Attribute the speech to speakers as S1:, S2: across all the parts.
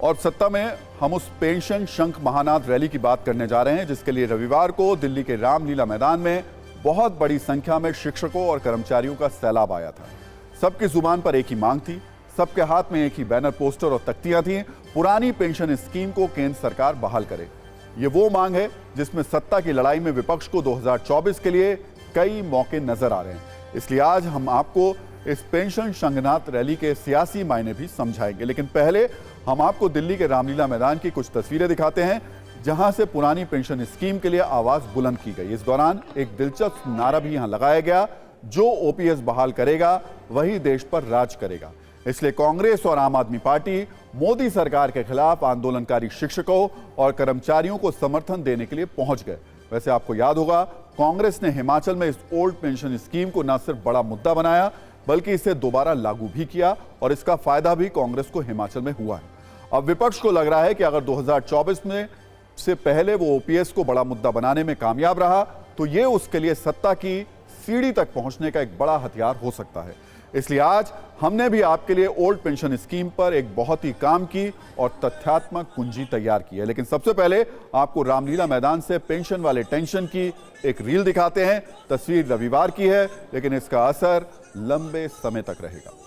S1: और सत्ता में हम उस पेंशन शंख महानाद रैली की बात करने जा रहे हैं जिसके लिए रविवार को दिल्ली के रामलीला मैदान में बहुत बड़ी संख्या में शिक्षकों और कर्मचारियों का सैलाब आया था। सबकी जुबान पर एक ही मांग थी, सबके हाथ में एक ही बैनर, पोस्टर और तख्तियां थी। पुरानी पेंशन स्कीम को केंद्र सरकार बहाल करे। ये वो मांग है जिसमें सत्ता की लड़ाई में विपक्ष को 2024 के लिए कई मौके नजर आ रहे हैं। इसलिए आज हम आपको इस पेंशन शंखनाद रैली के सियासी मायने भी समझाएंगे, लेकिन पहले हम आपको दिल्ली के रामलीला मैदान की कुछ तस्वीरें दिखाते हैं जहां से पुरानी पेंशन स्कीम के लिए आवाज बुलंद की गई। इस दौरान एक दिलचस्प नारा भी यहां लगाया गया, जो ओपीएस बहाल करेगा वही देश पर राज करेगा। इसलिए कांग्रेस और आम आदमी पार्टी मोदी सरकार के खिलाफ आंदोलनकारी शिक्षकों और कर्मचारियों को समर्थन देने के लिए पहुंच गए। वैसे आपको याद होगा, कांग्रेस ने हिमाचल में इस ओल्ड पेंशन स्कीम को न सिर्फ बड़ा मुद्दा बनाया बल्कि इसे दोबारा लागू भी किया और इसका फायदा भी कांग्रेस को हिमाचल में हुआ है। अब विपक्ष को लग रहा है कि अगर 2024 में से पहले वो ओपीएस को बड़ा मुद्दा बनाने में कामयाब रहा तो ये उसके लिए सत्ता की सीढ़ी तक पहुंचने का एक बड़ा हथियार हो सकता है। इसलिए आज हमने भी आपके लिए ओल्ड पेंशन स्कीम पर एक बहुत ही काम की और तथ्यात्मक कुंजी तैयार की है। लेकिन सबसे पहले आपको रामलीला मैदान से पेंशन वाले टेंशन की एक रील दिखाते हैं। तस्वीर रविवार की है, लेकिन इसका असर लंबे समय तक रहेगा।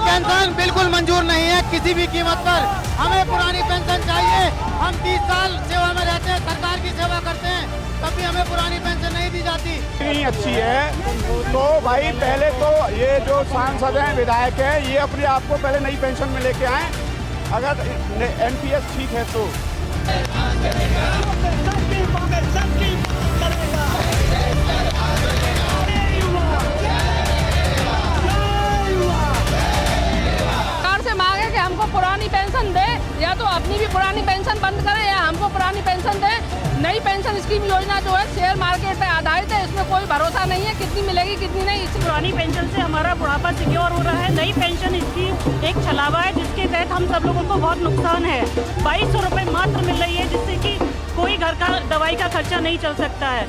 S2: पेंशन बिल्कुल मंजूर नहीं है किसी भी कीमत पर। हमें पुरानी पेंशन चाहिए। हम 30 साल सेवा में रहते हैं, सरकार की सेवा करते हैं, तब भी हमें पुरानी पेंशन नहीं दी जाती।
S3: नहीं अच्छी है तो भाई पहले तो ये जो सांसद हैं, विधायक हैं, ये अपने आप को पहले नई पेंशन में लेके आए। अगर एनपीएस ठीक है तो
S4: हमको पुरानी पेंशन दे, या तो अपनी भी पुरानी पेंशन बंद करे या हमको पुरानी पेंशन दे। नई पेंशन स्कीम योजना जो है शेयर मार्केट पे आधारित है, इसमें कोई भरोसा नहीं है कितनी मिलेगी कितनी नहीं। इस
S5: पुरानी पेंशन से हमारा बुढ़ापा सिक्योर हो रहा है। नई पेंशन स्कीम एक छलावा है जिसके तहत हम सब लोगों को बहुत नुकसान है। 2200 रुपये मात्र मिल रही है जिससे कि कोई घर का दवाई का खर्चा नहीं चल सकता है।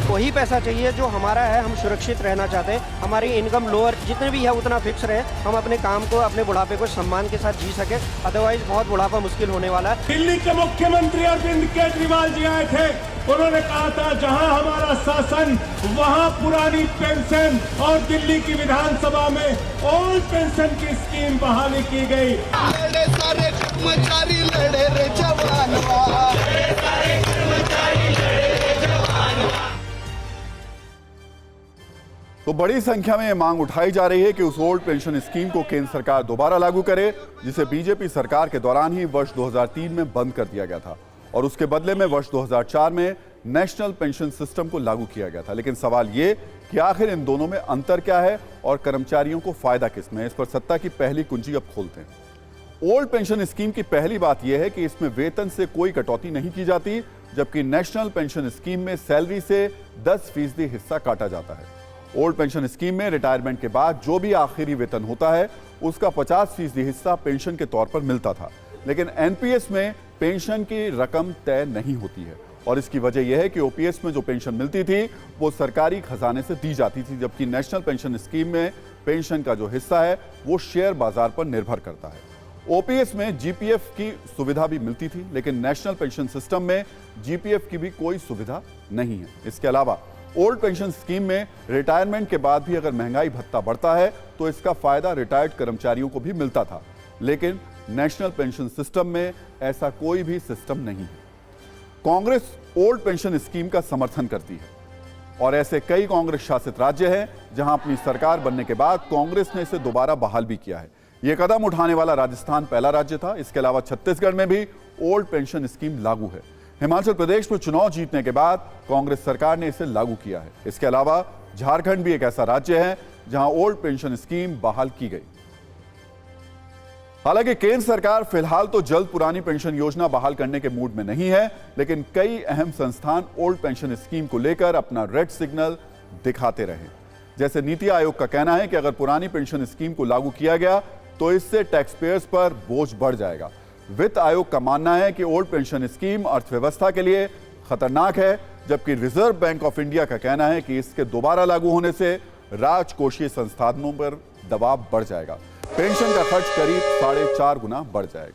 S6: वही पैसा चाहिए जो हमारा है। हम सुरक्षित रहना चाहते हैं, हमारी इनकम लोअर जितने भी है उतना फिक्स रहे, हम अपने काम को, अपने बुढ़ापे को सम्मान के साथ जी सके। अदरवाइज बहुत बुढ़ापा मुश्किल होने वाला है।
S7: दिल्ली के मुख्यमंत्री अरविंद केजरीवाल जी आए थे, उन्होंने कहा था जहां हमारा शासन वहां पुरानी पेंशन, और दिल्ली की विधानसभा में ओल्ड पेंशन की स्कीम बहाली की गई।
S8: लड़े सारे कर्मचारी लड़े रे जवानवा।
S1: तो बड़ी संख्या में यह मांग उठाई जा रही है कि उस ओल्ड पेंशन स्कीम को केंद्र सरकार दोबारा लागू करे, जिसे बीजेपी सरकार के दौरान ही वर्ष 2003 में बंद कर दिया गया था और उसके बदले में वर्ष 2004 में नेशनल पेंशन सिस्टम को लागू किया गया था। लेकिन सवाल ये कि आखिर इन दोनों में अंतर क्या है और कर्मचारियों को फायदा किसमें है, इस पर सत्ता की पहली कुंजी अब खोलते हैं। ओल्ड पेंशन स्कीम की पहली बात यह है कि इसमें वेतन से कोई कटौती नहीं की जाती, जबकि नेशनल पेंशन स्कीम में सैलरी से 10% हिस्सा काटा जाता है। ओल्ड पेंशन स्कीम में रिटायरमेंट के बाद जो भी आखिरी वेतन होता है उसका 50% हिस्सा पेंशन के तौर पर मिलता था। लेकिन एनपीएस में पेंशन की रकम तय नहीं होती है और इसकी वजह यह है कि ओपीएस में जो पेंशन मिलती थी वो सरकारी खजाने से दी जाती थी, जबकि नेशनल पेंशन स्कीम में पेंशन का जो हिस्सा है वो शेयर बाजार पर निर्भर करता है। ओपीएस में जीपीएफ की सुविधा भी मिलती थी, लेकिन नेशनल पेंशन सिस्टम में जीपीएफ की भी कोई सुविधा नहीं है। इसके अलावा ओल्ड पेंशन स्कीम में रिटायरमेंट के बाद भी अगर महंगाई भत्ता बढ़ता है तो इसका फायदा रिटायर्ड कर्मचारियों को भी मिलता था, लेकिन नेशनल पेंशन सिस्टम में ऐसा कोई भी सिस्टम नहीं है। कांग्रेस ओल्ड पेंशन स्कीम का समर्थन करती है और ऐसे कई कांग्रेस शासित राज्य हैं जहां अपनी सरकार बनने के बाद कांग्रेस ने इसे दोबारा बहाल भी किया है। यह कदम उठाने वाला राजस्थान पहला राज्य था। इसके अलावा छत्तीसगढ़ में भी ओल्ड पेंशन स्कीम लागू है। हिमाचल प्रदेश में चुनाव जीतने के बाद कांग्रेस सरकार ने इसे लागू किया है। इसके अलावा झारखंड भी एक ऐसा राज्य है जहां ओल्ड पेंशन स्कीम बहाल की गई। हालांकि केंद्र सरकार फिलहाल तो जल्द पुरानी पेंशन योजना बहाल करने के मूड में नहीं है, लेकिन कई अहम संस्थान ओल्ड पेंशन स्कीम को लेकर अपना रेड सिग्नल दिखाते रहे। जैसे नीति आयोग का कहना है कि अगर पुरानी पेंशन स्कीम को लागू किया गया तो इससे टैक्स पेयर्स पर बोझ बढ़ जाएगा। वित्त आयोग का मानना है कि ओल्ड पेंशन स्कीम अर्थव्यवस्था के लिए खतरनाक है, जबकि रिजर्व बैंक ऑफ इंडिया का कहना है कि इसके दोबारा लागू होने से राजकोषीय संसाधनों पर दबाव बढ़ जाएगा। पेंशन का खर्च करीब 4.5 गुना बढ़ जाएगा।